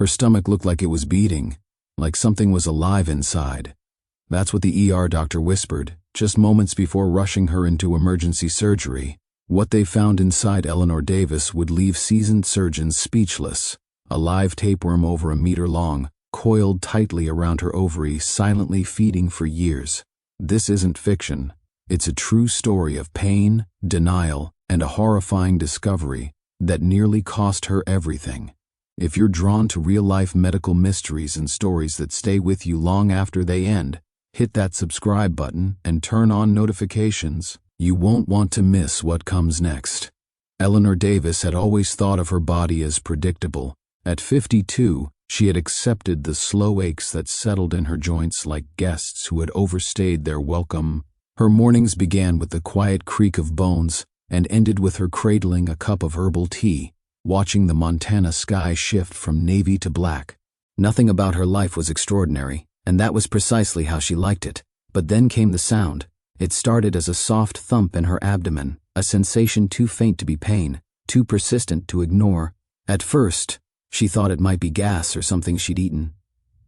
Her stomach looked like it was beating, like something was alive inside. That's what the ER doctor whispered, just moments before rushing her into emergency surgery. What they found inside Eleanor Davis would leave seasoned surgeons speechless. A live tapeworm over a meter long, coiled tightly around her ovary, silently feeding for years. This isn't fiction. It's a true story of pain, denial, and a horrifying discovery that nearly cost her everything. If you're drawn to real-life medical mysteries and stories that stay with you long after they end, hit that subscribe button and turn on notifications. You won't want to miss what comes next. Eleanor Davis had always thought of her body as predictable. At 52, she had accepted the slow aches that settled in her joints like guests who had overstayed their welcome. Her mornings began with the quiet creak of bones and ended with her cradling a cup of herbal tea, watching the Montana sky shift from navy to black. Nothing about her life was extraordinary, and that was precisely how she liked it. But then came the sound. It started as a soft thump in her abdomen, a sensation too faint to be pain, too persistent to ignore. At first, she thought it might be gas or something she'd eaten.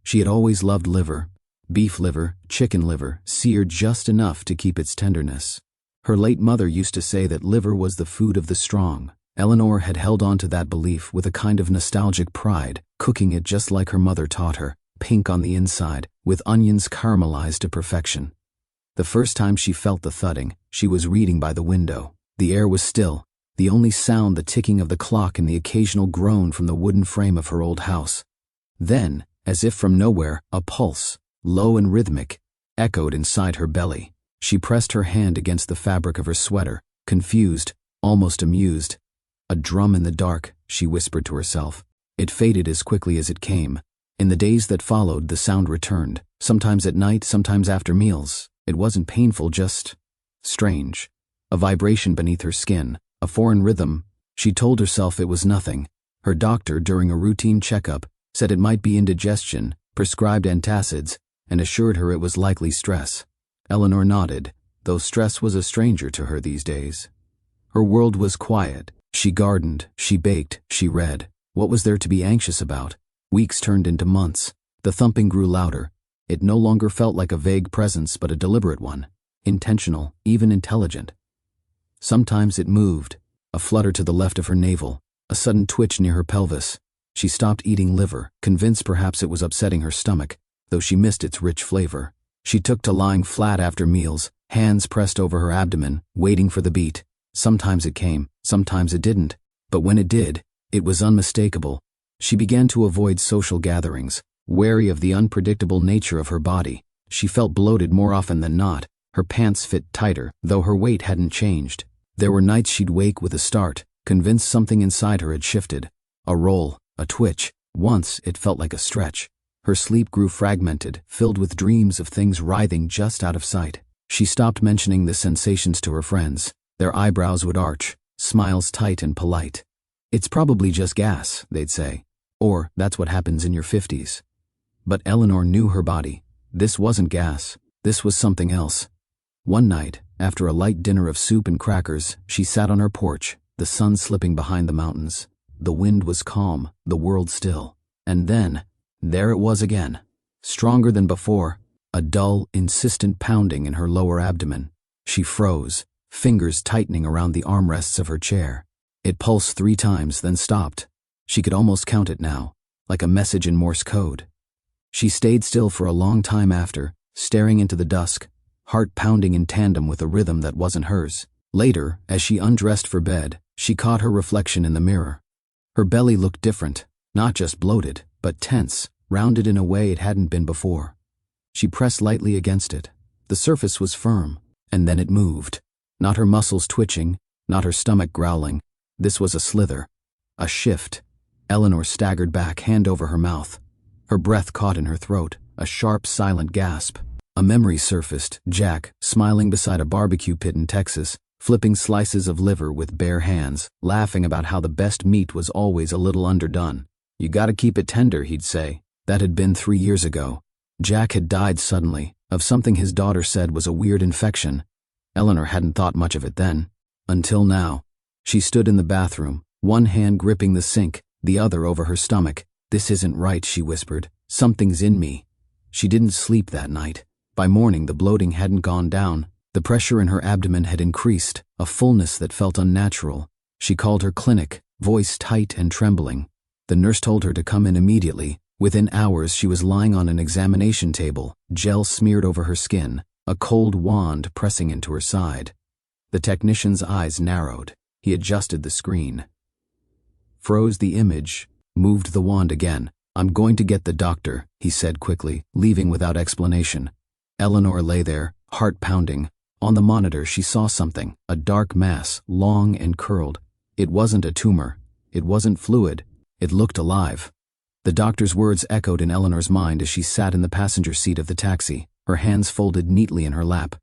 She had always loved liver, beef liver, chicken liver, seared just enough to keep its tenderness. Her late mother used to say that liver was the food of the strong. Eleanor had held on to that belief with a kind of nostalgic pride, cooking it just like her mother taught her, pink on the inside, with onions caramelized to perfection. The first time she felt the thudding, she was reading by the window. The air was still, the only sound the ticking of the clock and the occasional groan from the wooden frame of her old house. Then, as if from nowhere, a pulse, low and rhythmic, echoed inside her belly. She pressed her hand against the fabric of her sweater, confused, almost amused. A drum in the dark, she whispered to herself. It faded as quickly as it came. In the days that followed, the sound returned, sometimes at night, sometimes after meals. It wasn't painful, just strange. A vibration beneath her skin, a foreign rhythm. She told herself it was nothing. Her doctor, during a routine checkup, said it might be indigestion, prescribed antacids, and assured her it was likely stress. Eleanor nodded, though stress was a stranger to her these days. Her world was quiet. She gardened, she baked, she read. What was there to be anxious about? Weeks turned into months. The thumping grew louder. It no longer felt like a vague presence but a deliberate one, intentional, even intelligent. Sometimes it moved, a flutter to the left of her navel, a sudden twitch near her pelvis. She stopped eating liver, convinced perhaps it was upsetting her stomach, though she missed its rich flavor. She took to lying flat after meals, hands pressed over her abdomen, waiting for the beat. Sometimes it came, sometimes it didn't, but when it did, it was unmistakable. She began to avoid social gatherings, wary of the unpredictable nature of her body. She felt bloated more often than not. Her pants fit tighter, though her weight hadn't changed. There were nights she'd wake with a start, convinced something inside her had shifted. A roll, a twitch. Once it felt like a stretch. Her sleep grew fragmented, filled with dreams of things writhing just out of sight. She stopped mentioning the sensations to her friends. Their eyebrows would arch, smiles tight and polite. It's probably just gas, they'd say. Or, that's what happens in your 50s. But Eleanor knew her body. This wasn't gas. This was something else. One night, after a light dinner of soup and crackers, she sat on her porch, the sun slipping behind the mountains. The wind was calm, the world still. And then, there it was again. Stronger than before, a dull, insistent pounding in her lower abdomen. She froze, fingers tightening around the armrests of her chair. It pulsed 3 times, then stopped. She could almost count it now, like a message in Morse code. She stayed still for a long time after, staring into the dusk, heart pounding in tandem with a rhythm that wasn't hers. Later, as she undressed for bed, she caught her reflection in the mirror. Her belly looked different, not just bloated, but tense, rounded in a way it hadn't been before. She pressed lightly against it. The surface was firm, and then it moved. Not her muscles twitching, not her stomach growling. This was a slither, a shift. Eleanor staggered back, hand over her mouth. Her breath caught in her throat, a sharp, silent gasp. A memory surfaced, Jack, smiling beside a barbecue pit in Texas, flipping slices of liver with bare hands, laughing about how the best meat was always a little underdone. You gotta keep it tender, he'd say. That had been 3 years ago. Jack had died suddenly, of something his daughter said was a weird infection. Eleanor hadn't thought much of it then. Until now. She stood in the bathroom, one hand gripping the sink, the other over her stomach, "This isn't right," she whispered. "Something's in me." She didn't sleep that night. By morning, the bloating hadn't gone down. The pressure in her abdomen had increased, a fullness that felt unnatural. She called her clinic, voice tight and trembling. The nurse told her to come in immediately. Within hours, she was lying on an examination table, gel smeared over her skin, a cold wand pressing into her side. The technician's eyes narrowed. He adjusted the screen, froze the image, moved the wand again. "I'm going to get the doctor," he said quickly, leaving without explanation. Eleanor lay there, heart pounding. On the monitor, she saw something, a dark mass, long and curled. It wasn't a tumor. It wasn't fluid. It looked alive. The doctor's words echoed in Eleanor's mind as she sat in the passenger seat of the taxi, her hands folded neatly in her lap.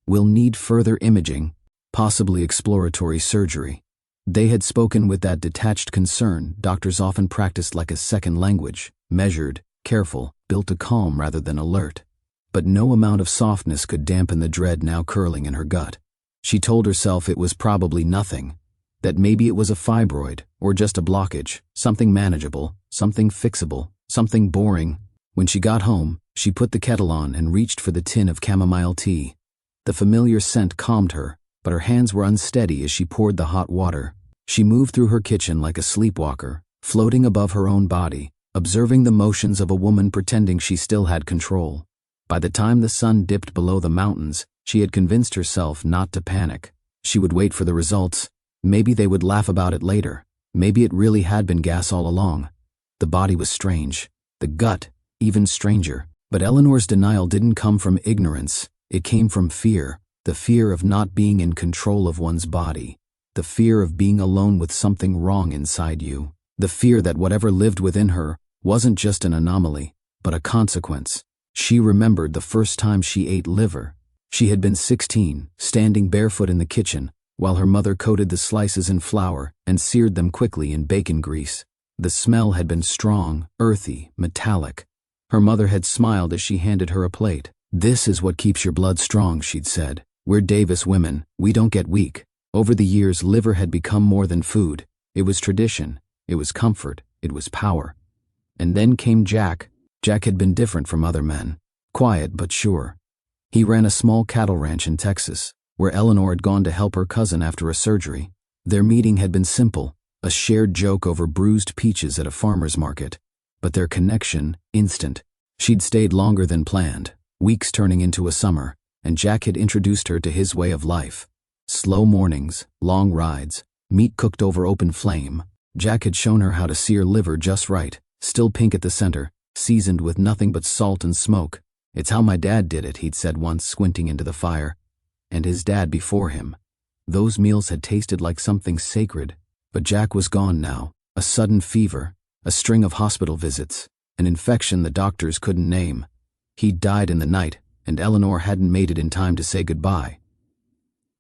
"We'll need further imaging, possibly exploratory surgery." They had spoken with that detached concern doctors often practiced like a second language, measured, careful, built to calm rather than alert. But no amount of softness could dampen the dread now curling in her gut. She told herself it was probably nothing, that maybe it was a fibroid or just a blockage, something manageable, something fixable, something boring. When she got home, she put the kettle on and reached for the tin of chamomile tea. The familiar scent calmed her, but her hands were unsteady as she poured the hot water. She moved through her kitchen like a sleepwalker, floating above her own body, observing the motions of a woman pretending she still had control. By the time the sun dipped below the mountains, she had convinced herself not to panic. She would wait for the results. Maybe they would laugh about it later. Maybe it really had been gas all along. The body was strange. The gut, even stranger. But Eleanor's denial didn't come from ignorance. It came from fear. The fear of not being in control of one's body. The fear of being alone with something wrong inside you. The fear that whatever lived within her wasn't just an anomaly, but a consequence. She remembered the first time she ate liver. She had been 16, standing barefoot in the kitchen, while her mother coated the slices in flour and seared them quickly in bacon grease. The smell had been strong, earthy, metallic. Her mother had smiled as she handed her a plate. "This is what keeps your blood strong," she'd said. "We're Davis women. We don't get weak." Over the years, liver had become more than food. It was tradition. It was comfort. It was power. And then came Jack. Jack had been different from other men. Quiet but sure. He ran a small cattle ranch in Texas, where Eleanor had gone to help her cousin after a surgery. Their meeting had been simple, a shared joke over bruised peaches at a farmer's market. But their connection, instant. She'd stayed longer than planned, weeks turning into a summer, and Jack had introduced her to his way of life. Slow mornings, long rides, meat cooked over open flame. Jack had shown her how to sear liver just right, still pink at the center, seasoned with nothing but salt and smoke. "It's how my dad did it," he'd said once, squinting into the fire. And his dad before him. Those meals had tasted like something sacred. But Jack was gone now. A sudden fever, a string of hospital visits, an infection the doctors couldn't name. He'd died in the night, and Eleanor hadn't made it in time to say goodbye.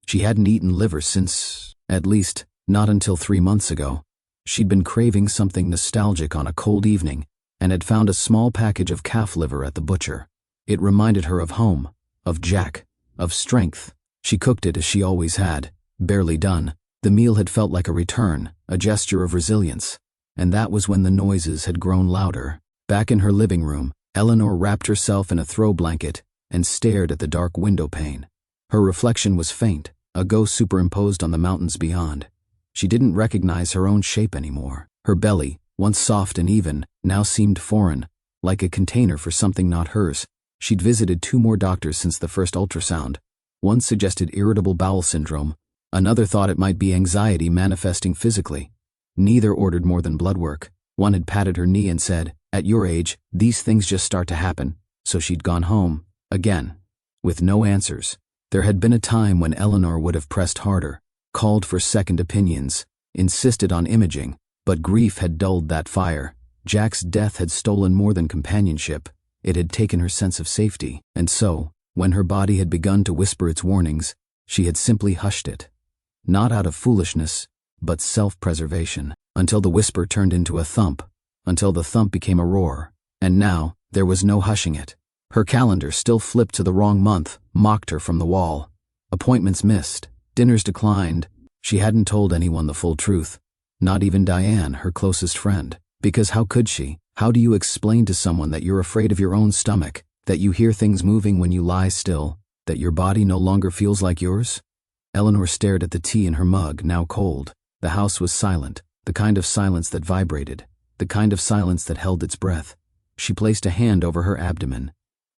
She hadn't eaten liver since, at least, not until 3 months ago. She'd been craving something nostalgic on a cold evening, and had found a small package of calf liver at the butcher. It reminded her of home, of Jack, of strength. She cooked it as she always had, barely done. The meal had felt like a return, a gesture of resilience. And that was when the noises had grown louder. Back in her living room, Eleanor wrapped herself in a throw blanket and stared at the dark window pane. Her reflection was faint, a ghost superimposed on the mountains beyond. She didn't recognize her own shape anymore. Her belly, once soft and even, now seemed foreign, like a container for something not hers. She'd visited 2 more doctors since the first ultrasound. One suggested irritable bowel syndrome. Another thought it might be anxiety manifesting physically. Neither ordered more than blood work. One had patted her knee and said, "At your age, these things just start to happen." So she'd gone home, again, with no answers. There had been a time when Eleanor would have pressed harder, called for second opinions, insisted on imaging, but grief had dulled that fire. Jack's death had stolen more than companionship. It had taken her sense of safety, and so, when her body had begun to whisper its warnings, she had simply hushed it. Not out of foolishness, but self-preservation, until the whisper turned into a thump, until the thump became a roar, and now there was no hushing it. Her calendar, still flipped to the wrong month, mocked her from the wall. Appointments missed, dinners declined. She hadn't told anyone the full truth, not even Diane, her closest friend. Because how could she? How do you explain to someone that you're afraid of your own stomach, that you hear things moving when you lie still, that your body no longer feels like yours? Eleanor stared at the tea in her mug, now cold. The house was silent, the kind of silence that vibrated, the kind of silence that held its breath. She placed a hand over her abdomen.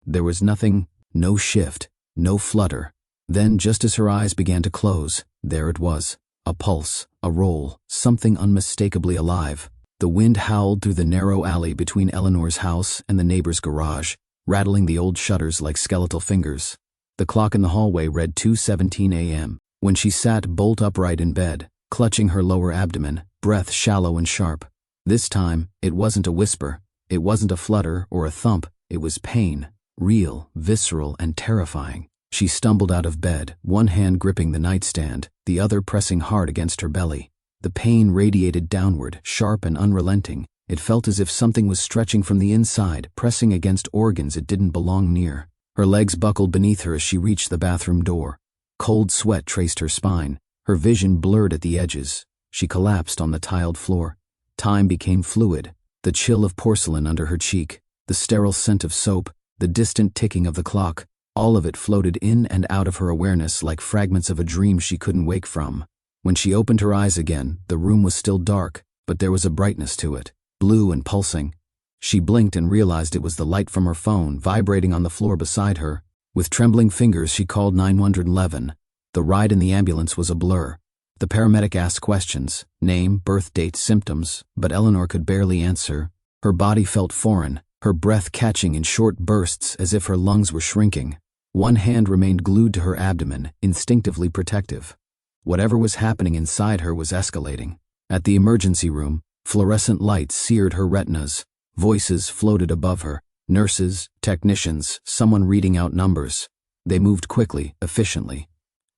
There was nothing, no shift, no flutter. Then, just as her eyes began to close, there it was. A pulse, a roll, something unmistakably alive. The wind howled through the narrow alley between Eleanor's house and the neighbor's garage, rattling the old shutters like skeletal fingers. The clock in the hallway read 2:17 a.m. When she sat bolt upright in bed, clutching her lower abdomen, breath shallow and sharp. This time, it wasn't a whisper, it wasn't a flutter or a thump, it was pain, real, visceral, and terrifying. She stumbled out of bed, one hand gripping the nightstand, the other pressing hard against her belly. The pain radiated downward, sharp and unrelenting. It felt as if something was stretching from the inside, pressing against organs it didn't belong near. Her legs buckled beneath her as she reached the bathroom door. Cold sweat traced her spine, her vision blurred at the edges. She collapsed on the tiled floor. Time became fluid, the chill of porcelain under her cheek, the sterile scent of soap, the distant ticking of the clock. All of it floated in and out of her awareness like fragments of a dream she couldn't wake from. When she opened her eyes again, the room was still dark, but there was a brightness to it, blue and pulsing. She blinked and realized it was the light from her phone vibrating on the floor beside her. With trembling fingers, she called 911. The ride in the ambulance was a blur. The paramedic asked questions, name, birth date, symptoms, but Eleanor could barely answer. Her body felt foreign, her breath catching in short bursts as if her lungs were shrinking. One hand remained glued to her abdomen, instinctively protective. Whatever was happening inside her was escalating. At the emergency room, fluorescent lights seared her retinas. Voices floated above her. Nurses, technicians, someone reading out numbers. They moved quickly, efficiently.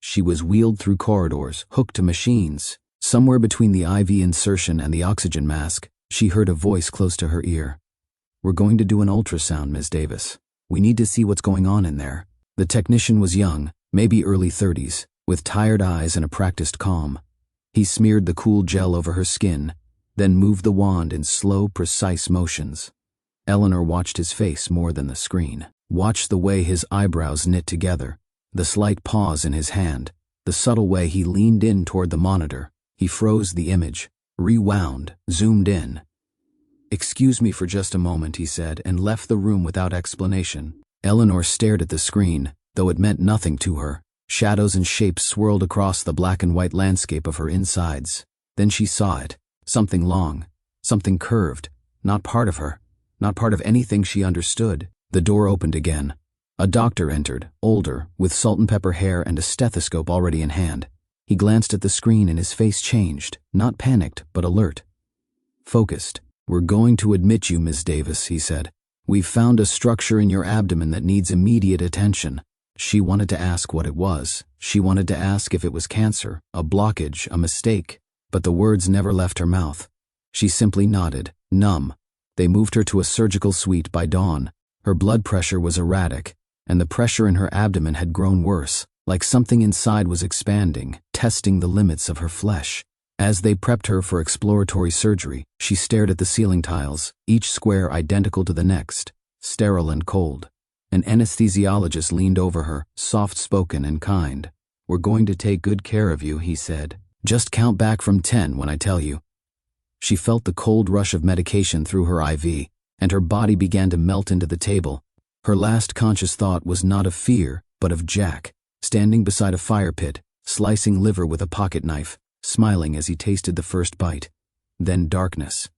She was wheeled through corridors, hooked to machines. Somewhere between the IV insertion and the oxygen mask, she heard a voice close to her ear. "We're going to do an ultrasound, Ms. Davis. We need to see what's going on in there." The technician was young, maybe early 30s, with tired eyes and a practiced calm. He smeared the cool gel over her skin, then moved the wand in slow, precise motions. Eleanor watched his face more than the screen, watched the way his eyebrows knit together, the slight pause in his hand, the subtle way he leaned in toward the monitor. He froze the image, rewound, zoomed in. "Excuse me for just a moment," he said, and left the room without explanation. Eleanor stared at the screen, though it meant nothing to her. Shadows and shapes swirled across the black and white landscape of her insides. Then she saw it. Something long, something curved, not part of her, not part of anything she understood. The door opened again. A doctor entered, older, with salt and pepper hair and a stethoscope already in hand. He glanced at the screen and his face changed, not panicked, but alert. Focused. "We're going to admit you, Ms. Davis," he said. "We've found a structure in your abdomen that needs immediate attention." She wanted to ask what it was. She wanted to ask if it was cancer, a blockage, a mistake, but the words never left her mouth. She simply nodded, numb. They moved her to a surgical suite by dawn. Her blood pressure was erratic, and the pressure in her abdomen had grown worse, like something inside was expanding, testing the limits of her flesh. As they prepped her for exploratory surgery, she stared at the ceiling tiles, each square identical to the next, sterile and cold. An anesthesiologist leaned over her, soft-spoken and kind. "We're going to take good care of you," he said. "Just count back from 10 when I tell you." She felt the cold rush of medication through her IV, and her body began to melt into the table. Her last conscious thought was not of fear, but of Jack, standing beside a fire pit, slicing liver with a pocket knife, smiling as he tasted the first bite. Then darkness.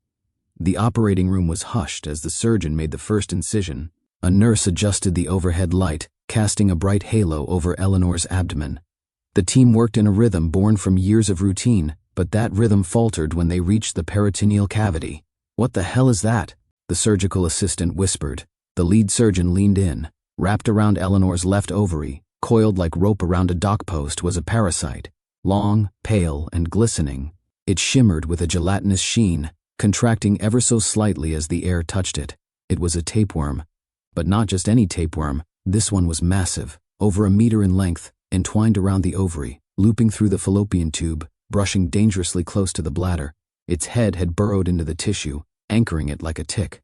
The operating room was hushed as the surgeon made the first incision. A nurse adjusted the overhead light, casting a bright halo over Eleanor's abdomen. The team worked in a rhythm born from years of routine, but that rhythm faltered when they reached the peritoneal cavity. "What the hell is that?" the surgical assistant whispered. The lead surgeon leaned in. Wrapped around Eleanor's left ovary, coiled like rope around a dock post, was a parasite. Long, pale, and glistening. It shimmered with a gelatinous sheen, contracting ever so slightly as the air touched it. It was a tapeworm. But not just any tapeworm. This one was massive, over a meter in length, entwined around the ovary, looping through the fallopian tube, brushing dangerously close to the bladder. Its head had burrowed into the tissue, anchoring it like a tick.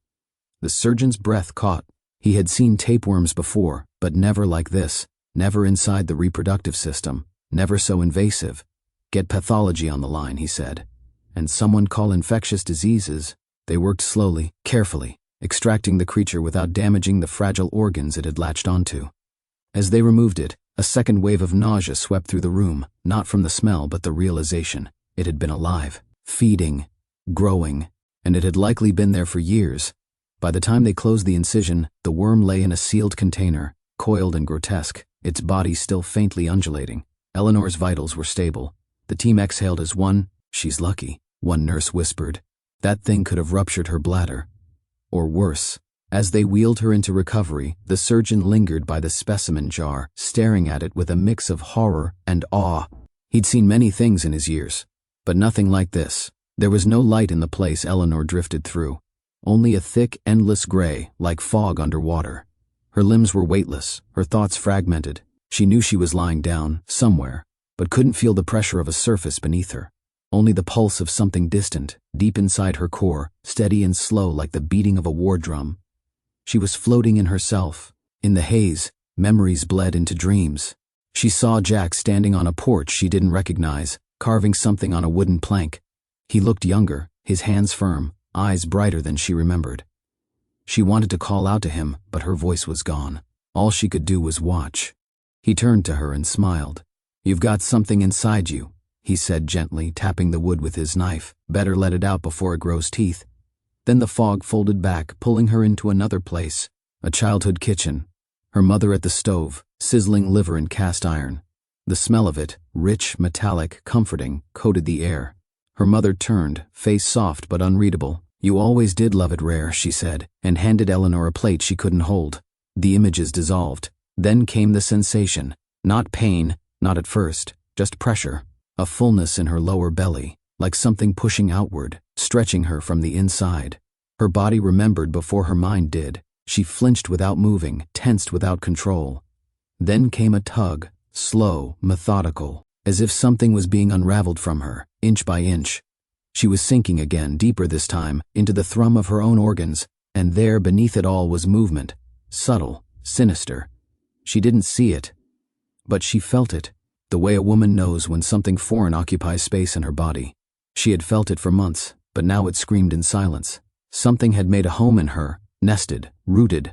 The surgeon's breath caught. He had seen tapeworms before, but never like this, never inside the reproductive system, never so invasive. Get pathology on the line, he said. And someone call infectious diseases. They worked slowly, carefully, extracting the creature without damaging the fragile organs it had latched onto. As they removed it, a second wave of nausea swept through the room, not from the smell but the realization. It had been alive, feeding, growing, and it had likely been there for years. By the time they closed the incision, the worm lay in a sealed container, coiled and grotesque, its body still faintly undulating. Eleanor's vitals were stable. The team exhaled as one. She's lucky, one nurse whispered. That thing could have ruptured her bladder. Or worse. As they wheeled her into recovery, the surgeon lingered by the specimen jar, staring at it with a mix of horror and awe. He'd seen many things in his years, but nothing like this. There was no light in the place Eleanor drifted through. Only a thick, endless gray, like fog underwater. Her limbs were weightless, her thoughts fragmented. She knew she was lying down, somewhere, but couldn't feel the pressure of a surface beneath her. Only the pulse of something distant, deep inside her core, steady and slow like the beating of a war drum. She was floating in herself. In the haze, memories bled into dreams. She saw Jack standing on a porch she didn't recognize, carving something on a wooden plank. He looked younger, his hands firm, eyes brighter than she remembered. She wanted to call out to him, but her voice was gone. All she could do was watch. He turned to her and smiled. "You've got something inside you," he said gently, tapping the wood with his knife. "Better let it out before it grows teeth." Then the fog folded back, pulling her into another place, a childhood kitchen. Her mother at the stove, sizzling liver in cast iron. The smell of it, rich, metallic, comforting, coated the air. Her mother turned, face soft but unreadable. "You always did love it rare," she said, and handed Eleanor a plate she couldn't hold. The images dissolved. Then came the sensation. Not pain, not at first, just pressure. A fullness in her lower belly, like something pushing outward, stretching her from the inside. Her body remembered before her mind did. She flinched without moving, tensed without control. Then came a tug, slow, methodical, as if something was being unraveled from her, inch by inch. She was sinking again, deeper this time, into the thrum of her own organs, and there beneath it all was movement, subtle, sinister. She didn't see it, but she felt it, the way a woman knows when something foreign occupies space in her body. She had felt it for months, but now it screamed in silence. Something had made a home in her, nested, rooted,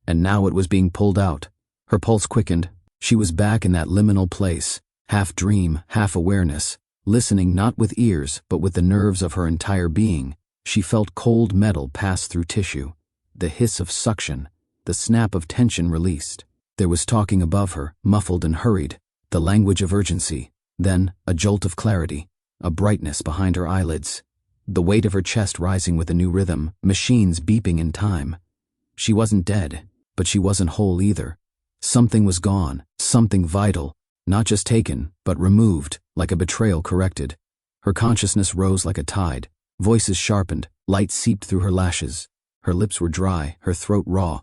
and now it was being pulled out. Her pulse quickened. She was back in that liminal place, half dream, half awareness, listening not with ears but with the nerves of her entire being. She felt cold metal pass through tissue, the hiss of suction, the snap of tension released. There was talking above her, muffled and hurried, the language of urgency. Then a jolt of clarity, a brightness behind her eyelids, the weight of her chest rising with a new rhythm, machines beeping in time. She wasn't dead, but she wasn't whole either. Something was gone, something vital, not just taken, but removed, like a betrayal corrected. Her consciousness rose like a tide, voices sharpened, light seeped through her lashes. Her lips were dry, her throat raw.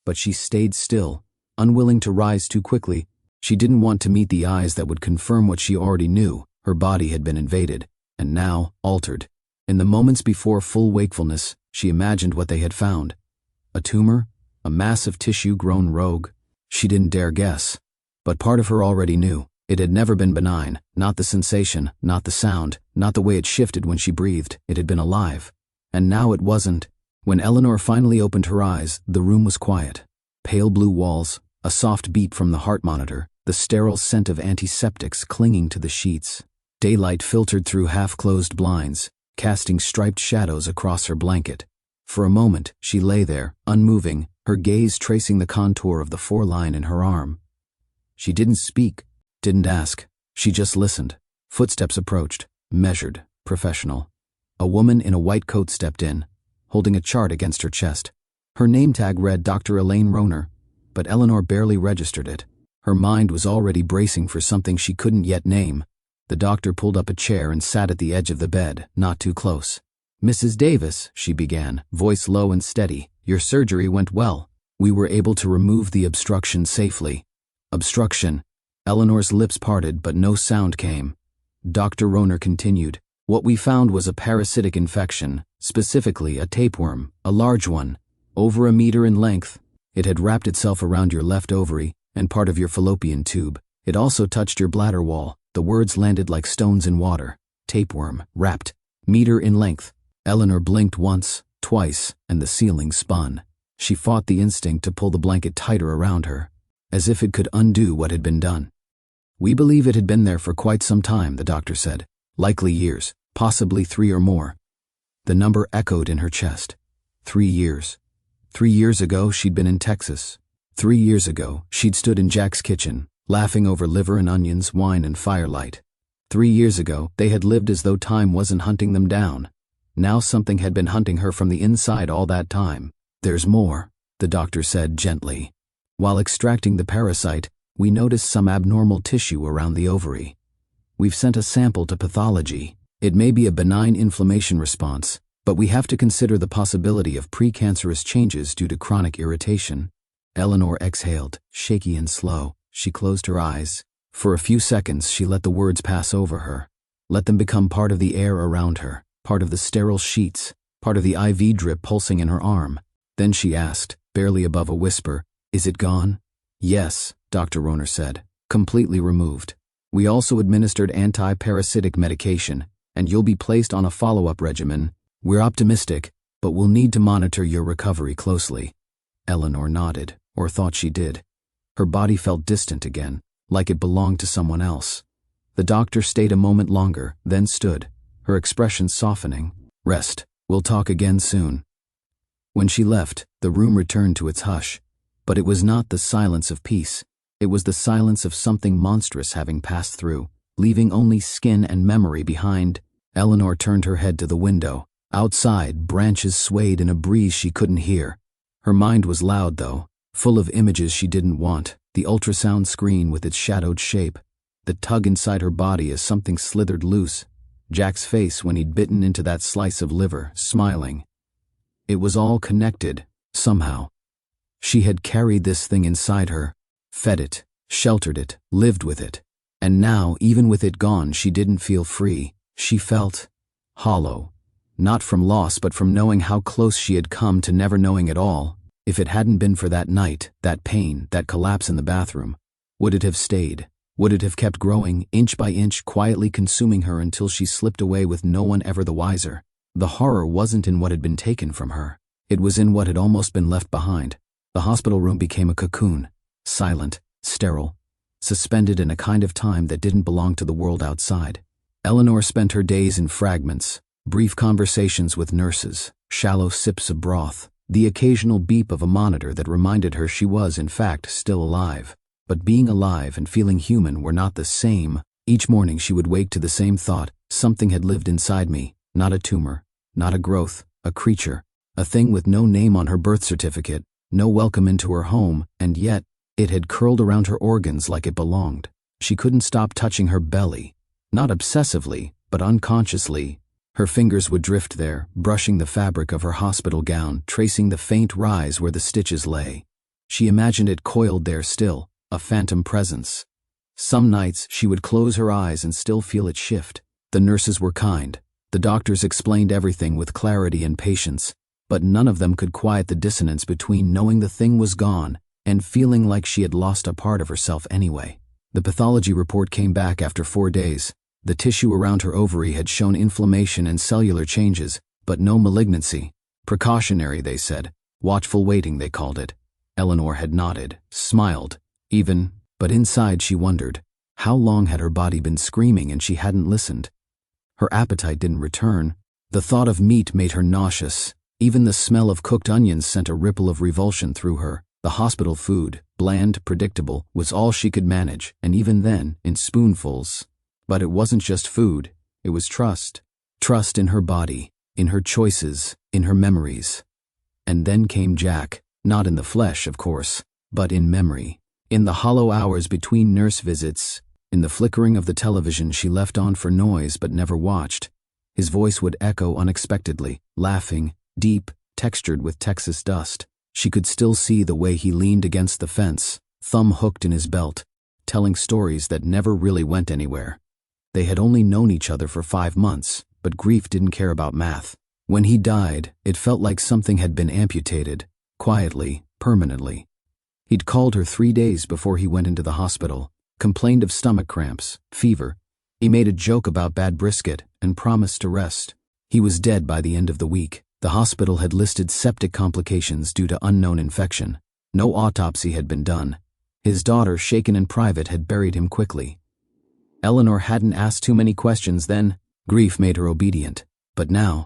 But she stayed still, unwilling to rise too quickly. She didn't want to meet the eyes that would confirm what she already knew. Her body had been invaded, and now altered. In the moments before full wakefulness, she imagined what they had found. A tumor? A mass of tissue grown rogue? She didn't dare guess. But part of her already knew. It had never been benign, not the sensation, not the sound, not the way it shifted when she breathed. It had been alive. And now it wasn't. When Eleanor finally opened her eyes, the room was quiet. Pale blue walls, a soft beep from the heart monitor, the sterile scent of antiseptics clinging to the sheets. Daylight filtered through half-closed blinds, casting striped shadows across her blanket. For a moment, she lay there, unmoving, her gaze tracing the contour of the foreline in her arm. She didn't speak, didn't ask. She just listened. Footsteps approached, measured, professional. A woman in a white coat stepped in, holding a chart against her chest. Her name tag read Dr. Elaine Roner, but Eleanor barely registered it. Her mind was already bracing for something she couldn't yet name. The doctor pulled up a chair and sat at the edge of the bed, not too close. "Mrs. Davis," she began, voice low and steady, "your surgery went well. We were able to remove the obstruction safely." Obstruction. Eleanor's lips parted, but no sound came. Dr. Roner continued, "What we found was a parasitic infection, Specifically, a tapeworm, a large one, over a meter in length. It had wrapped itself around your left ovary and part of your fallopian tube. It also touched your bladder wall. The words landed like stones in water. Tapeworm, wrapped, meter in length. Eleanor blinked once, twice, and the ceiling spun. She fought the instinct to pull the blanket tighter around her, as if it could undo what had been done. "We believe it had been there for quite some time," the doctor said. "Likely years, possibly 3 or more." The number echoed in her chest. 3 years. 3 years ago, she'd been in Texas. 3 years ago, she'd stood in Jack's kitchen, laughing over liver and onions, wine and firelight. 3 years ago, they had lived as though time wasn't hunting them down. Now something had been hunting her from the inside all that time. "There's more," the doctor said gently. "While extracting the parasite, we noticed some abnormal tissue around the ovary. We've sent a sample to pathology. It may be a benign inflammation response, but we have to consider the possibility of precancerous changes due to chronic irritation." Eleanor exhaled, shaky and slow. She closed her eyes. For a few seconds, she let the words pass over her. Let them become part of the air around her, part of the sterile sheets, part of the IV drip pulsing in her arm. Then she asked, barely above a whisper, "Is it gone?" "Yes," Dr. Rohner said, "completely removed. We also administered anti-parasitic medication, and you'll be placed on a follow-up regimen. We're optimistic, but we'll need to monitor your recovery closely." Eleanor nodded, or thought she did. Her body felt distant again, like it belonged to someone else. The doctor stayed a moment longer, then stood, her expression softening. "Rest. We'll talk again soon." When she left, the room returned to its hush. But it was not the silence of peace. It was the silence of something monstrous having passed through, leaving only skin and memory behind. Eleanor turned her head to the window. Outside, branches swayed in a breeze she couldn't hear. Her mind was loud, though, full of images she didn't want. The ultrasound screen with its shadowed shape, the tug inside her body as something slithered loose, Jack's face when he'd bitten into that slice of liver, smiling. It was all connected, somehow. She had carried this thing inside her, fed it, sheltered it, lived with it. And now, even with it gone, she didn't feel free. She felt hollow. Not from loss, but from knowing how close she had come to never knowing at all. If it hadn't been for that night, that pain, that collapse in the bathroom, would it have stayed? Would it have kept growing, inch by inch, quietly consuming her until she slipped away with no one ever the wiser? The horror wasn't in what had been taken from her. It was in what had almost been left behind. The hospital room became a cocoon, silent, sterile, suspended in a kind of time that didn't belong to the world outside. Eleanor spent her days in fragments, brief conversations with nurses, shallow sips of broth, the occasional beep of a monitor that reminded her she was, in fact, still alive. But being alive and feeling human were not the same. Each morning she would wake to the same thought: something had lived inside me, not a tumor, not a growth, a creature, a thing with no name on her birth certificate, no welcome into her home, and yet, it had curled around her organs like it belonged. She couldn't stop touching her belly, not obsessively, but unconsciously. Her fingers would drift there, brushing the fabric of her hospital gown, tracing the faint rise where the stitches lay. She imagined it coiled there still, a phantom presence. Some nights she would close her eyes and still feel it shift. The nurses were kind. The doctors explained everything with clarity and patience, but none of them could quiet the dissonance between knowing the thing was gone and feeling like she had lost a part of herself anyway. The pathology report came back after 4 days. The tissue around her ovary had shown inflammation and cellular changes, but no malignancy. Precautionary, they said. Watchful waiting, they called it. Eleanor had nodded, smiled, even, but inside she wondered, how long had her body been screaming and she hadn't listened? Her appetite didn't return. The thought of meat made her nauseous. Even the smell of cooked onions sent a ripple of revulsion through her. The hospital food, bland, predictable, was all she could manage, and even then, in spoonfuls. But it wasn't just food, it was trust. Trust in her body, in her choices, in her memories. And then came Jack, not in the flesh, of course, but in memory. In the hollow hours between nurse visits, in the flickering of the television she left on for noise but never watched, his voice would echo unexpectedly, laughing, deep, textured with Texas dust. She could still see the way he leaned against the fence, thumb hooked in his belt, telling stories that never really went anywhere. They had only known each other for 5 months, but grief didn't care about math. When he died, it felt like something had been amputated, quietly, permanently. He'd called her 3 days before he went into the hospital, complained of stomach cramps, fever. He made a joke about bad brisket and promised to rest. He was dead by the end of the week. The hospital had listed septic complications due to unknown infection. No autopsy had been done. His daughter, shaken in private, had buried him quickly. Eleanor hadn't asked too many questions then. Grief made her obedient. But now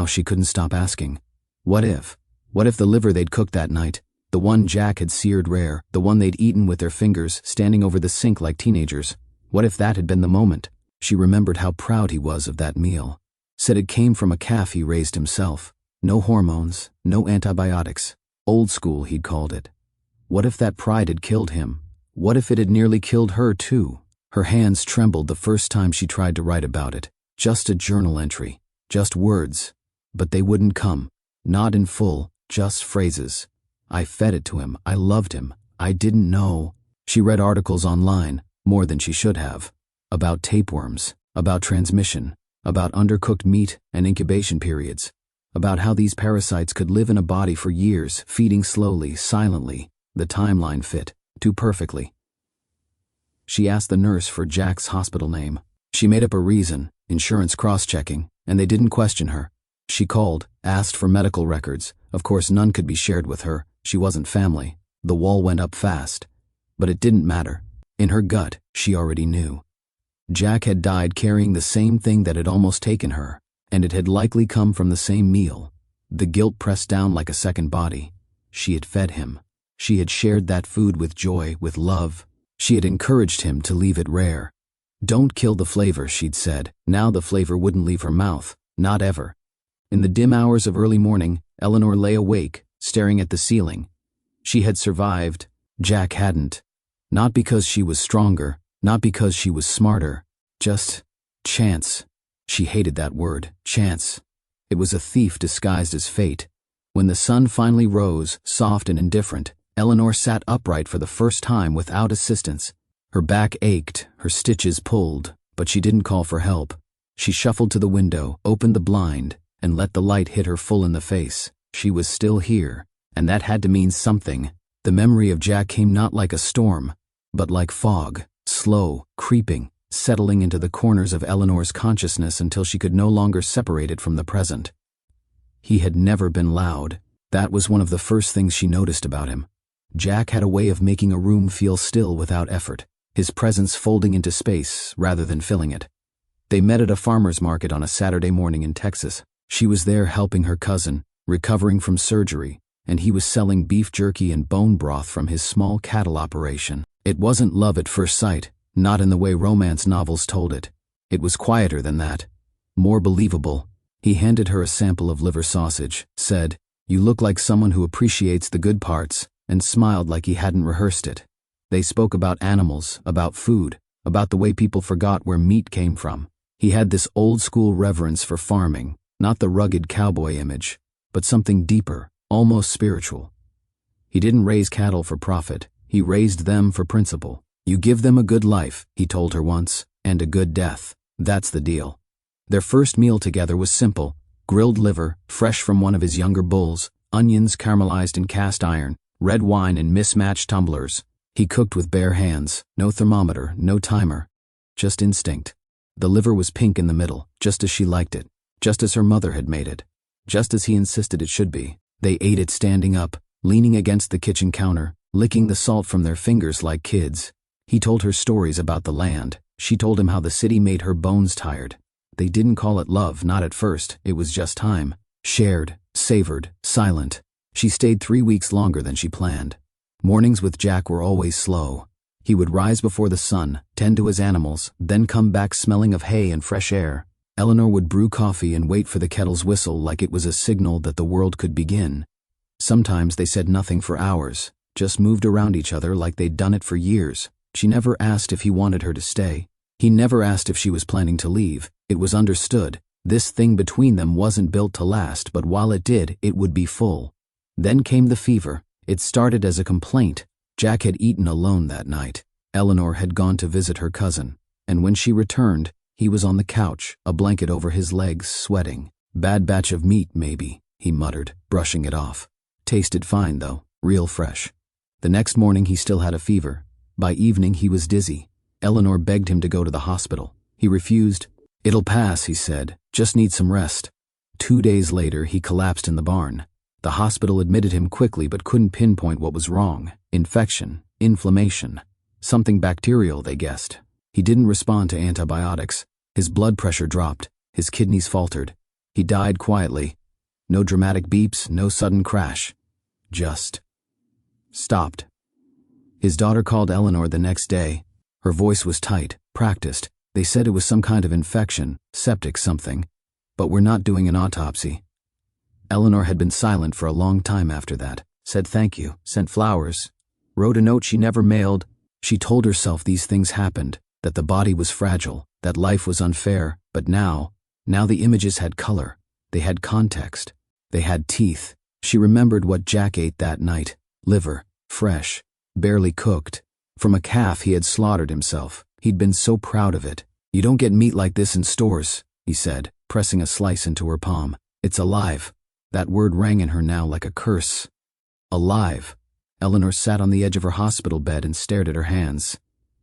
she couldn't stop asking. What if? What if the liver they'd cooked that night, the one Jack had seared rare, the one they'd eaten with their fingers, standing over the sink like teenagers, what if that had been the moment? She remembered how proud he was of that meal. Said it came from a calf he raised himself. No hormones, no antibiotics. Old school, he'd called it. What if that pride had killed him? What if it had nearly killed her too? Her hands trembled the first time she tried to write about it. Just a journal entry. Just words. But they wouldn't come. Not in full, just phrases. I fed it to him. I loved him. I didn't know. She read articles online, more than she should have. About tapeworms, about transmission, about undercooked meat and incubation periods, about how these parasites could live in a body for years, feeding slowly, silently. The timeline fit, too perfectly. She asked the nurse for Jack's hospital name. She made up a reason, insurance cross-checking, and they didn't question her. She called, asked for medical records. Of course, none could be shared with her. She wasn't family. The wall went up fast. But it didn't matter. In her gut, she already knew. Jack had died carrying the same thing that had almost taken her, and it had likely come from the same meal. The guilt pressed down like a second body. She had fed him. She had shared that food with joy, with love. She had encouraged him to leave it rare. Don't kill the flavor, she'd said. Now the flavor wouldn't leave her mouth. Not ever. In the dim hours of early morning, Eleanor lay awake, staring at the ceiling. She had survived. Jack hadn't. Not because she was stronger, not because she was smarter. Just chance. She hated that word, chance. It was a thief disguised as fate. When the sun finally rose, soft and indifferent, Eleanor sat upright for the first time without assistance. Her back ached, her stitches pulled, but she didn't call for help. She shuffled to the window, opened the blind, and let the light hit her full in the face. She was still here, and that had to mean something. The memory of Jack came not like a storm, but like fog, slow, creeping, settling into the corners of Eleanor's consciousness until she could no longer separate it from the present. He had never been loud. That was one of the first things she noticed about him. Jack had a way of making a room feel still without effort, his presence folding into space rather than filling it. They met at a farmer's market on a Saturday morning in Texas. She was there helping her cousin, recovering from surgery, and he was selling beef jerky and bone broth from his small cattle operation. It wasn't love at first sight, not in the way romance novels told it. It was quieter than that, more believable. He handed her a sample of liver sausage, said, "You look like someone who appreciates the good parts," and smiled like he hadn't rehearsed it. They spoke about animals, about food, about the way people forgot where meat came from. He had this old-school reverence for farming, not the rugged cowboy image, but something deeper, almost spiritual. He didn't raise cattle for profit, he raised them for principle. You give them a good life, he told her once, and a good death. That's the deal. Their first meal together was simple: grilled liver, fresh from one of his younger bulls, onions caramelized in cast iron, red wine in mismatched tumblers. He cooked with bare hands, no thermometer, no timer, just instinct. The liver was pink in the middle, just as she liked it, just as her mother had made it, just as he insisted it should be. They ate it standing up, leaning against the kitchen counter, licking the salt from their fingers like kids. He told her stories about the land. She told him how the city made her bones tired. They didn't call it love, not at first. It was just time. Shared, savored, silent. She stayed 3 weeks longer than she planned. Mornings with Jack were always slow. He would rise before the sun, tend to his animals, then come back smelling of hay and fresh air. Eleanor would brew coffee and wait for the kettle's whistle like it was a signal that the world could begin. Sometimes they said nothing for hours, just moved around each other like they'd done it for years. She never asked if he wanted her to stay. He never asked if she was planning to leave. It was understood. This thing between them wasn't built to last, but while it did, it would be full. Then came the fever. It started as a complaint. Jack had eaten alone that night. Eleanor had gone to visit her cousin, and when she returned, he was on the couch, a blanket over his legs, sweating. Bad batch of meat, maybe, he muttered, brushing it off. Tasted fine, though, real fresh. The next morning he still had a fever. By evening he was dizzy. Eleanor begged him to go to the hospital. He refused. It'll pass, he said. Just need some rest. 2 days later, he collapsed in the barn. The hospital admitted him quickly but couldn't pinpoint what was wrong. Infection, inflammation, something bacterial, they guessed. He didn't respond to antibiotics. His blood pressure dropped. His kidneys faltered. He died quietly. No dramatic beeps, no sudden crash. Just stopped. His daughter called Eleanor the next day. Her voice was tight, practiced. They said it was some kind of infection, septic something. But we're not doing an autopsy. Eleanor had been silent for a long time after that. Said thank you, sent flowers, wrote a note she never mailed. She told herself these things happened, that the body was fragile, that life was unfair, but now the images had color. They had context. They had teeth. She remembered what Jack ate that night. Liver, fresh, barely cooked. From a calf he had slaughtered himself. He'd been so proud of it. You don't get meat like this in stores, he said, pressing a slice into her palm. It's alive. That word rang in her now like a curse. Alive. Eleanor sat on the edge of her hospital bed and stared at her hands.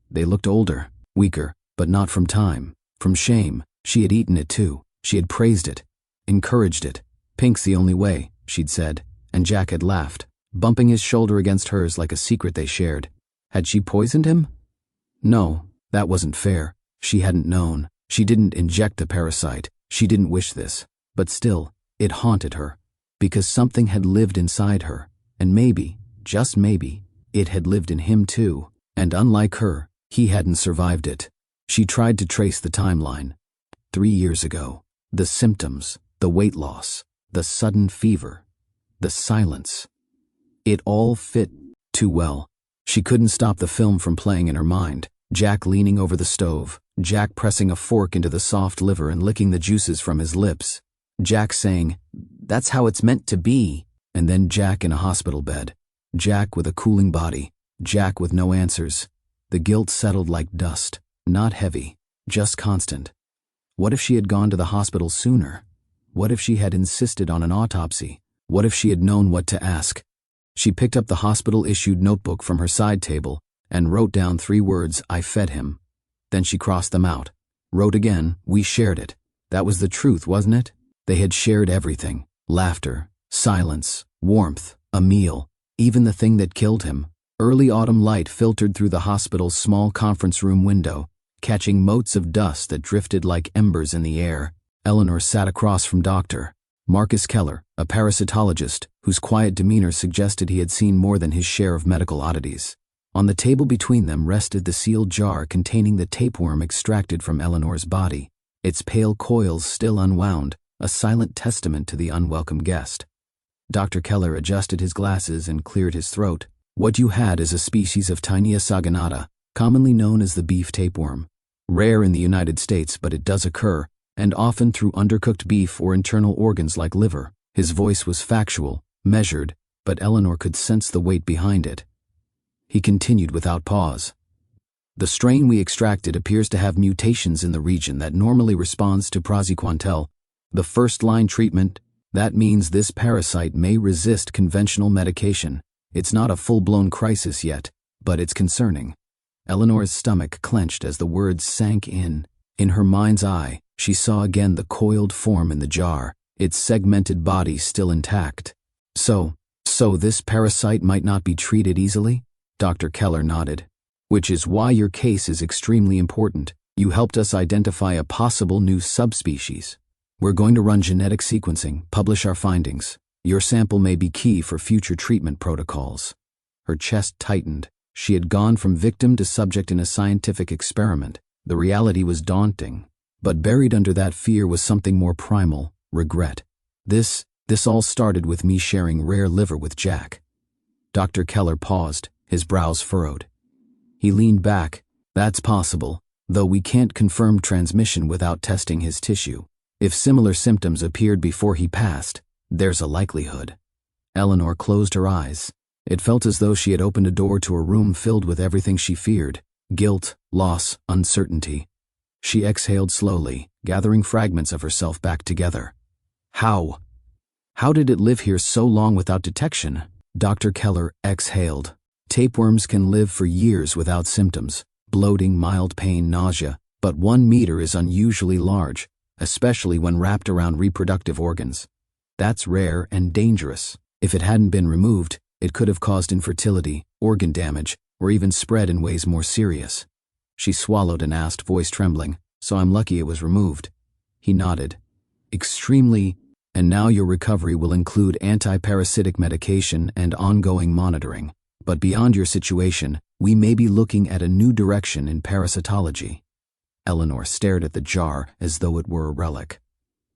They looked older, weaker, but not from time, from shame. She had eaten it too. She had praised it, encouraged it. Pink's the only way, she'd said, and Jack had laughed, bumping his shoulder against hers like a secret they shared. Had she poisoned him? No, that wasn't fair. She hadn't known. She didn't inject the parasite. She didn't wish this. But still, it haunted her. Because something had lived inside her. And maybe, just maybe, it had lived in him too. And unlike her, he hadn't survived it. She tried to trace the timeline. 3 years ago. The symptoms, the weight loss, the sudden fever, the silence. It all fit too well. She couldn't stop the film from playing in her mind. Jack leaning over the stove. Jack pressing a fork into the soft liver and licking the juices from his lips. Jack saying, "That's how it's meant to be." And then Jack in a hospital bed. Jack with a cooling body. Jack with no answers. The guilt settled like dust. Not heavy, just constant. What if she had gone to the hospital sooner? What if she had insisted on an autopsy? What if she had known what to ask? She picked up the hospital-issued notebook from her side table and wrote down 3 words, "I fed him." Then she crossed them out. Wrote again, "We shared it." That was the truth, wasn't it? They had shared everything. Laughter, silence, warmth, a meal, even the thing that killed him. Early autumn light filtered through the hospital's small conference room window, catching motes of dust that drifted like embers in the air. Eleanor sat across from Dr. Marcus Keller, a parasitologist whose quiet demeanor suggested he had seen more than his share of medical oddities. On the table between them rested the sealed jar containing the tapeworm extracted from Eleanor's body, its pale coils still unwound, a silent testament to the unwelcome guest. Dr. Keller adjusted his glasses and cleared his throat. What you had is a species of Tinea saginata, commonly known as the beef tapeworm. Rare in the United States, but it does occur, and often through undercooked beef or internal organs like liver. His voice was factual, measured, but Eleanor could sense the weight behind it. He continued without pause. The strain we extracted appears to have mutations in the region that normally responds to praziquantel, the first-line treatment. That means this parasite may resist conventional medication. It's not a full-blown crisis yet, but it's concerning. Eleanor's stomach clenched as the words sank in. In her mind's eye, she saw again the coiled form in the jar, its segmented body still intact. So this parasite might not be treated easily? Dr. Keller nodded. Which is why your case is extremely important. You helped us identify a possible new subspecies. We're going to run genetic sequencing, publish our findings. Your sample may be key for future treatment protocols. Her chest tightened. She had gone from victim to subject in a scientific experiment. The reality was daunting. But buried under that fear was something more primal, regret. This all started with me sharing rare liver with Jack. Dr. Keller paused, his brows furrowed. He leaned back. That's possible, though we can't confirm transmission without testing his tissue. If similar symptoms appeared before he passed, there's a likelihood. Eleanor closed her eyes. It felt as though she had opened a door to a room filled with everything she feared: guilt, loss, uncertainty. She exhaled slowly, gathering fragments of herself back together. How? How did it live here so long without detection? Dr. Keller exhaled. Tapeworms can live for years without symptoms, bloating, mild pain, nausea, but 1 meter is unusually large, especially when wrapped around reproductive organs. That's rare and dangerous. If it hadn't been removed, it could have caused infertility, organ damage, or even spread in ways more serious. She swallowed and asked, voice trembling, "So I'm lucky it was removed." He nodded. "Extremely, and now your recovery will include anti-parasitic medication and ongoing monitoring. But beyond your situation, we may be looking at a new direction in parasitology." Eleanor stared at the jar as though it were a relic.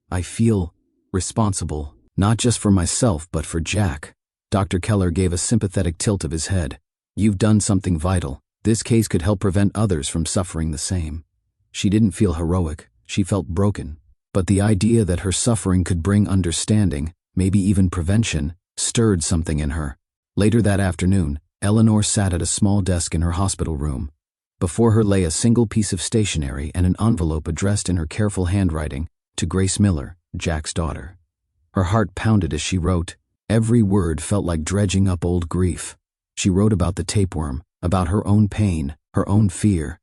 "I feel responsible, not just for myself but for Jack." Dr. Keller gave a sympathetic tilt of his head. "You've done something vital. This case could help prevent others from suffering the same." She didn't feel heroic, she felt broken. But the idea that her suffering could bring understanding, maybe even prevention, stirred something in her. Later that afternoon, Eleanor sat at a small desk in her hospital room. Before her lay a single piece of stationery and an envelope addressed in her careful handwriting to Grace Miller, Jack's daughter. Her heart pounded as she wrote. Every word felt like dredging up old grief. She wrote about the tapeworm, about her own pain, her own fear.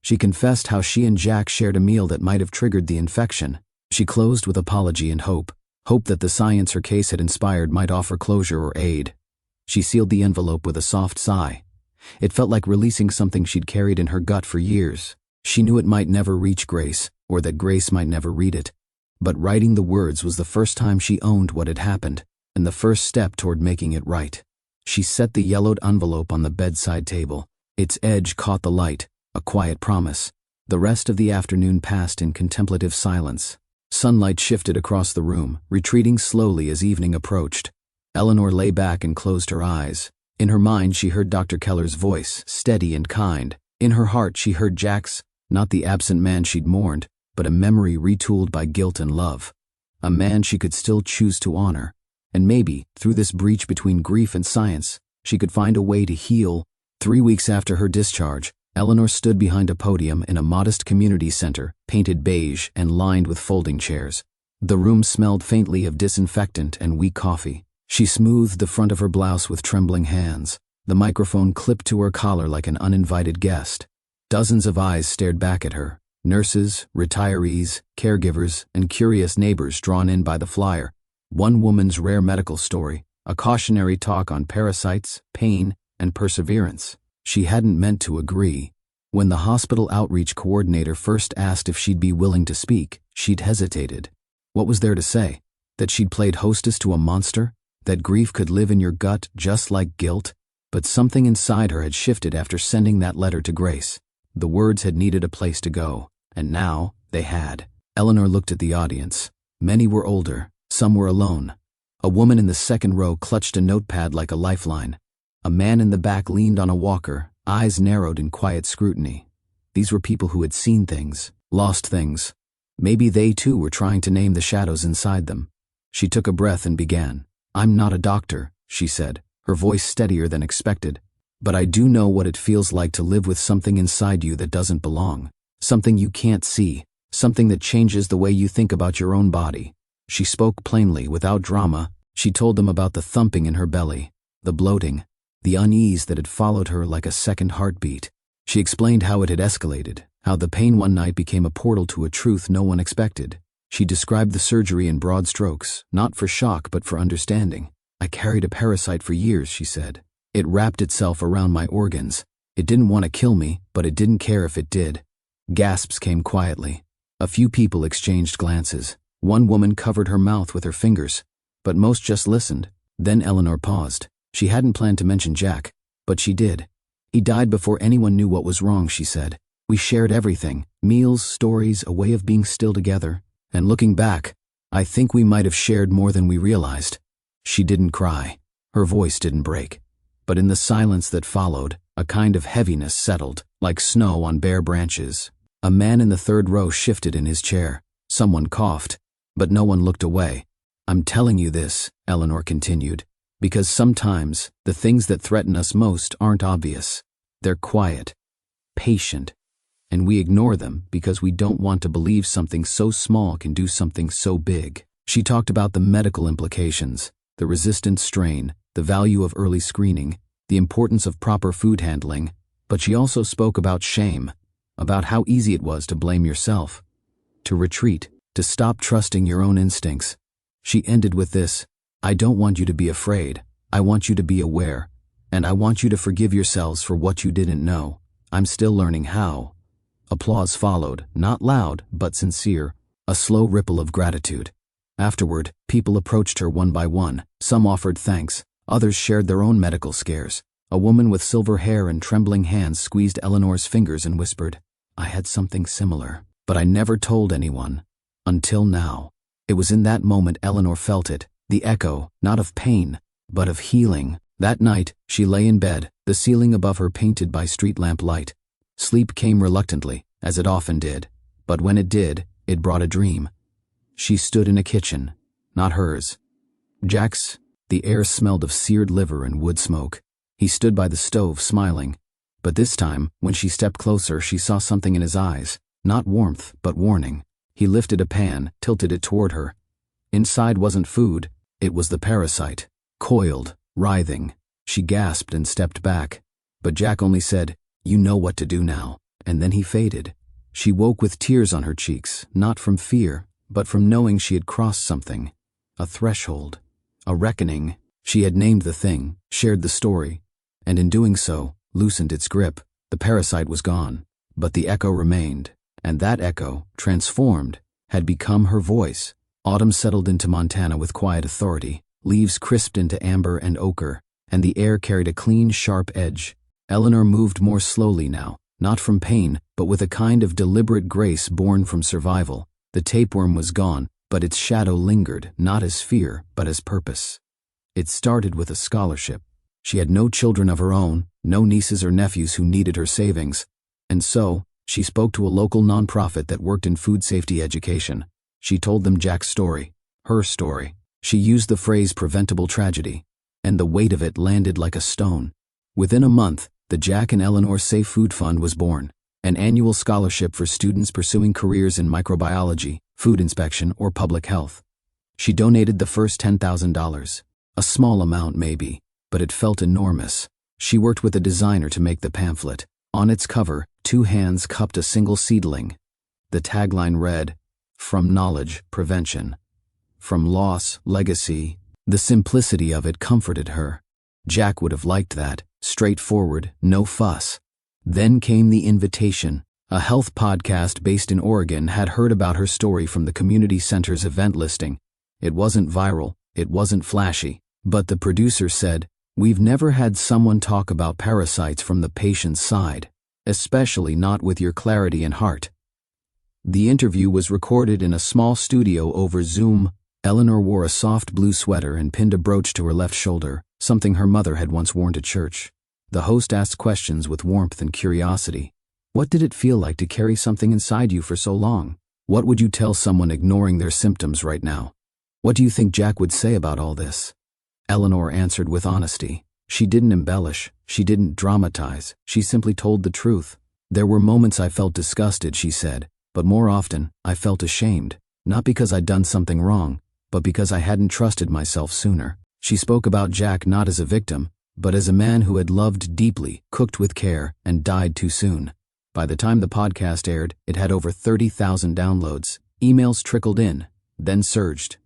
She confessed how she and Jack shared a meal that might have triggered the infection. She closed with apology and hope that the science her case had inspired might offer closure or aid. She sealed the envelope with a soft sigh. It felt like releasing something she'd carried in her gut for years. She knew it might never reach Grace, or that Grace might never read it. But writing the words was the first time she owned what had happened, and the first step toward making it right. She set the yellowed envelope on the bedside table. Its edge caught the light, a quiet promise. The rest of the afternoon passed in contemplative silence. Sunlight shifted across the room, retreating slowly as evening approached. Eleanor lay back and closed her eyes. In her mind she heard Dr. Keller's voice, steady and kind. In her heart she heard Jack's, not the absent man she'd mourned, but a memory retooled by guilt and love. A man she could still choose to honor. And maybe, through this breach between grief and science, she could find a way to heal. 3 weeks after her discharge, Eleanor stood behind a podium in a modest community center, painted beige and lined with folding chairs. The room smelled faintly of disinfectant and weak coffee. She smoothed the front of her blouse with trembling hands. The microphone clipped to her collar like an uninvited guest. Dozens of eyes stared back at her. Nurses, retirees, caregivers, and curious neighbors drawn in by the flyer. One woman's rare medical story, a cautionary talk on parasites, pain, and perseverance. She hadn't meant to agree. When the hospital outreach coordinator first asked if she'd be willing to speak, she'd hesitated. What was there to say? That she'd played hostess to a monster? That grief could live in your gut just like guilt? But something inside her had shifted after sending that letter to Grace. The words had needed a place to go, and now they had. Eleanor looked at the audience. Many were older, some were alone. A woman in the second row clutched a notepad like a lifeline. A man in the back leaned on a walker, eyes narrowed in quiet scrutiny. These were people who had seen things, lost things. Maybe they too were trying to name the shadows inside them. She took a breath and began. "I'm not a doctor," she said, her voice steadier than expected. "But I do know what it feels like to live with something inside you that doesn't belong. Something you can't see, something that changes the way you think about your own body." She spoke plainly, without drama. She told them about the thumping in her belly, the bloating, the unease that had followed her like a second heartbeat. She explained how it had escalated, how the pain one night became a portal to a truth no one expected. She described the surgery in broad strokes, not for shock but for understanding. "I carried a parasite for years," she said. "It wrapped itself around my organs. It didn't want to kill me, but it didn't care if it did." Gasps came quietly. A few people exchanged glances. One woman covered her mouth with her fingers, but most just listened. Then Eleanor paused. She hadn't planned to mention Jack, but she did. "He died before anyone knew what was wrong," she said. "We shared everything, meals, stories, a way of being still together. And looking back, I think we might have shared more than we realized." She didn't cry. Her voice didn't break. But in the silence that followed, a kind of heaviness settled, like snow on bare branches. A man in the third row shifted in his chair. Someone coughed, but no one looked away. "I'm telling you this," Eleanor continued, "because sometimes the things that threaten us most aren't obvious. They're quiet, patient, and we ignore them because we don't want to believe something so small can do something so big." She talked about the medical implications, the resistant strain, the value of early screening, the importance of proper food handling, but she also spoke about shame, about how easy it was to blame yourself, to retreat, to stop trusting your own instincts. She ended with this: "I don't want you to be afraid. I want you to be aware. And I want you to forgive yourselves for what you didn't know. I'm still learning how." Applause followed, not loud, but sincere, a slow ripple of gratitude. Afterward, people approached her one by one. Some offered thanks, others shared their own medical scares. A woman with silver hair and trembling hands squeezed Eleanor's fingers and whispered, "I had something similar, but I never told anyone. Until now." It was in that moment Eleanor felt it, the echo, not of pain, but of healing. That night, she lay in bed, the ceiling above her painted by street lamp light. Sleep came reluctantly, as it often did, but when it did, it brought a dream. She stood in a kitchen, not hers. Jack's. The air smelled of seared liver and wood smoke. He stood by the stove, smiling. But this time, when she stepped closer, she saw something in his eyes, not warmth, but warning. He lifted a pan, tilted it toward her. Inside wasn't food, it was the parasite, coiled, writhing. She gasped and stepped back. But Jack only said, "You know what to do now," and then he faded. She woke with tears on her cheeks, not from fear, but from knowing she had crossed something. A threshold. A reckoning. She had named the thing, shared the story, and in doing so, loosened its grip. The parasite was gone, but the echo remained, and that echo, transformed, had become her voice. Autumn settled into Montana with quiet authority. Leaves crisped into amber and ochre, and the air carried a clean, sharp edge. Eleanor moved more slowly now, not from pain, but with a kind of deliberate grace born from survival. The tapeworm was gone, but its shadow lingered, not as fear, but as purpose. It started with a scholarship. She had no children of her own, no nieces or nephews who needed her savings, and so, she spoke to a local nonprofit that worked in food safety education. She told them Jack's story, her story. She used the phrase preventable tragedy, and the weight of it landed like a stone. Within a month, the Jack and Eleanor Safe Food Fund was born, an annual scholarship for students pursuing careers in microbiology, food inspection, or public health. She donated the first $10,000, a small amount maybe, but it felt enormous. She worked with a designer to make the pamphlet. On its cover, two hands cupped a single seedling. The tagline read, "From knowledge, prevention. From loss, legacy." The simplicity of it comforted her. Jack would have liked that, straightforward, no fuss. Then came the invitation. A health podcast based in Oregon had heard about her story from the community center's event listing. It wasn't viral, it wasn't flashy, but the producer said, "We've never had someone talk about parasites from the patient's side, especially not with your clarity and heart." The interview was recorded in a small studio over Zoom. Eleanor wore a soft blue sweater and pinned a brooch to her left shoulder, something her mother had once worn to church. The host asked questions with warmth and curiosity. What did it feel like to carry something inside you for so long? What would you tell someone ignoring their symptoms right now? What do you think Jack would say about all this? Eleanor answered with honesty. She didn't embellish, she didn't dramatize, she simply told the truth. "There were moments I felt disgusted," she said, "but more often, I felt ashamed, not because I'd done something wrong, but because I hadn't trusted myself sooner." She spoke about Jack not as a victim, but as a man who had loved deeply, cooked with care, and died too soon. By the time the podcast aired, it had over 30,000 downloads. Emails trickled in, then surged.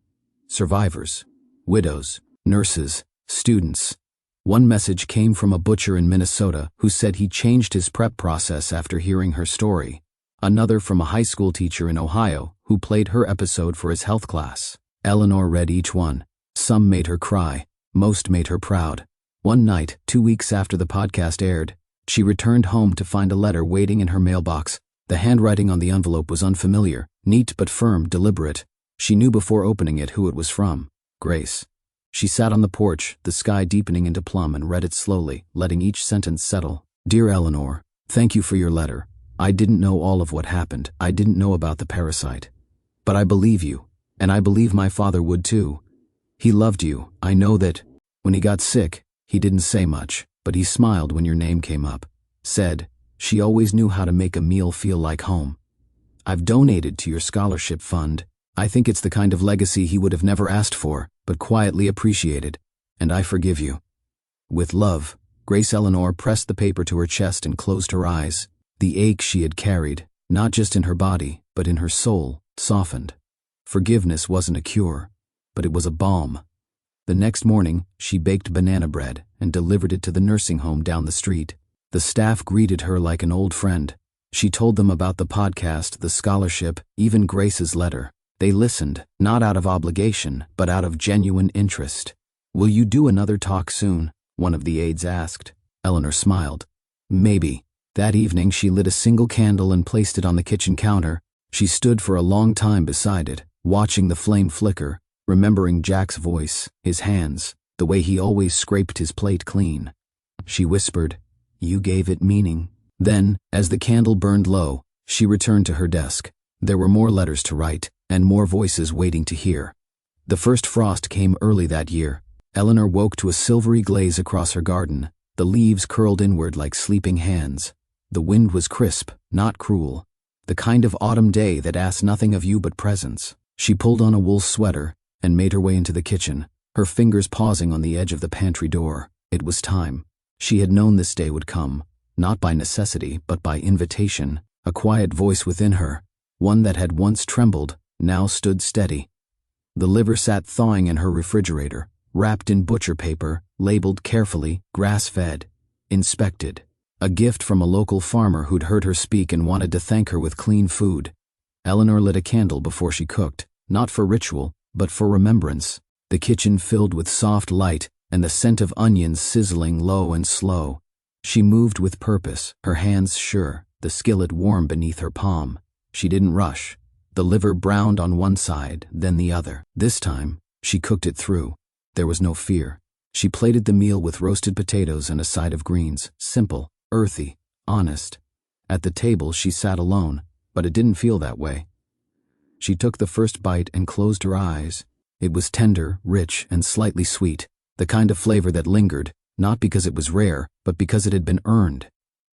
Survivors, widows, nurses, students. One message came from a butcher in Minnesota who said he changed his prep process after hearing her story. Another from a high school teacher in Ohio who played her episode for his health class. Eleanor read each one. Some made her cry, most made her proud. One night, 2 weeks after the podcast aired, she returned home to find a letter waiting in her mailbox. The handwriting on the envelope was unfamiliar, neat but firm, deliberate. She knew before opening it who it was from. Grace. She sat on the porch, the sky deepening into plum, and read it slowly, letting each sentence settle. "Dear Eleanor, thank you for your letter. I didn't know all of what happened. I didn't know about the parasite. But I believe you, and I believe my father would too. He loved you. I know that. When he got sick, he didn't say much, but he smiled when your name came up. Said, she always knew how to make a meal feel like home. I've donated to your scholarship fund. I think it's the kind of legacy he would have never asked for, but quietly appreciated. And I forgive you. With love, Grace Eleanor pressed the paper to her chest and closed her eyes. The ache she had carried, not just in her body, but in her soul, softened. Forgiveness wasn't a cure, but it was a balm. The next morning, she baked banana bread and delivered it to the nursing home down the street. The staff greeted her like an old friend. She told them about the podcast, the scholarship, even Grace's letter. They listened, not out of obligation, but out of genuine interest. "Will you do another talk soon?" one of the aides asked. Eleanor smiled. "Maybe." That evening she lit a single candle and placed it on the kitchen counter. She stood for a long time beside it, watching the flame flicker, remembering Jack's voice, his hands, the way he always scraped his plate clean. She whispered, "You gave it meaning." Then, as the candle burned low, she returned to her desk. There were more letters to write, and more voices waiting to hear. The first frost came early that year. Eleanor woke to a silvery glaze across her garden. The leaves curled inward like sleeping hands. The wind was crisp, not cruel. The kind of autumn day that asks nothing of you but presence. She pulled on a wool sweater and made her way into the kitchen, her fingers pausing on the edge of the pantry door. It was time. She had known this day would come, not by necessity, but by invitation. A quiet voice within her, one that had once trembled, now stood steady. The liver sat thawing in her refrigerator, wrapped in butcher paper, labeled carefully, grass-fed, inspected. A gift from a local farmer who'd heard her speak and wanted to thank her with clean food. Eleanor lit a candle before she cooked, not for ritual, but for remembrance. The kitchen filled with soft light and the scent of onions sizzling low and slow. She moved with purpose, her hands sure, the skillet warm beneath her palm. She didn't rush. The liver browned on one side, then the other. This time, she cooked it through. There was no fear. She plated the meal with roasted potatoes and a side of greens, simple, earthy, honest. At the table, she sat alone, but it didn't feel that way. She took the first bite and closed her eyes. It was tender, rich, and slightly sweet, the kind of flavor that lingered, not because it was rare, but because it had been earned.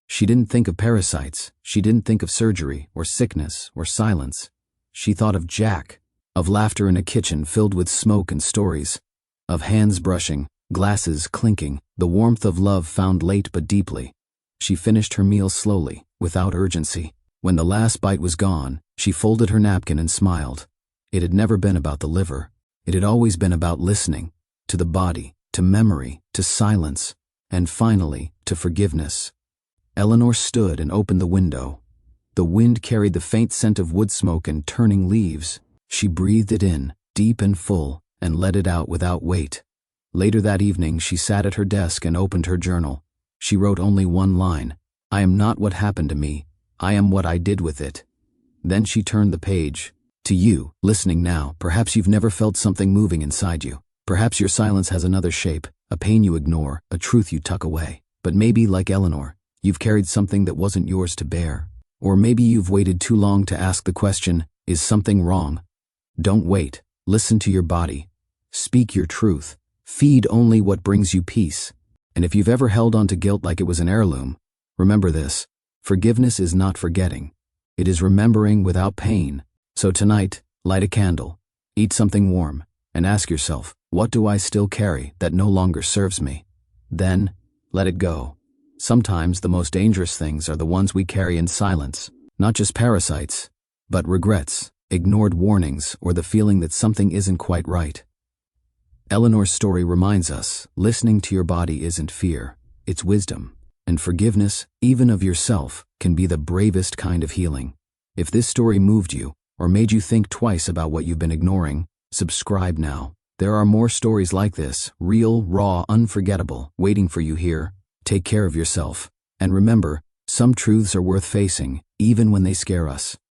She didn't think of parasites. She didn't think of surgery, or sickness, or silence. She thought of Jack, of laughter in a kitchen filled with smoke and stories, of hands brushing, glasses clinking, the warmth of love found late but deeply. She finished her meal slowly, without urgency. When the last bite was gone, she folded her napkin and smiled. It had never been about the liver. It had always been about listening, to the body, to memory, to silence, and finally, to forgiveness. Eleanor stood and opened the window. The wind carried the faint scent of wood smoke and turning leaves. She breathed it in, deep and full, and let it out without weight. Later that evening, she sat at her desk and opened her journal. She wrote only one line, "I am not what happened to me. I am what I did with it." Then she turned the page. To you, listening now, perhaps you've never felt something moving inside you. Perhaps your silence has another shape, a pain you ignore, a truth you tuck away. But maybe, like Eleanor, you've carried something that wasn't yours to bear. Or maybe you've waited too long to ask the question, is something wrong? Don't wait. Listen to your body. Speak your truth. Feed only what brings you peace. And if you've ever held on to guilt like it was an heirloom, remember this. Forgiveness is not forgetting. It is remembering without pain. So tonight, light a candle, eat something warm, and ask yourself, what do I still carry that no longer serves me? Then, let it go. Sometimes the most dangerous things are the ones we carry in silence, not just parasites, but regrets, ignored warnings, or the feeling that something isn't quite right. Eleanor's story reminds us, listening to your body isn't fear, it's wisdom. And forgiveness, even of yourself, can be the bravest kind of healing. If this story moved you, or made you think twice about what you've been ignoring, subscribe now. There are more stories like this, real, raw, unforgettable, waiting for you here. Take care of yourself. And remember, some truths are worth facing, even when they scare us.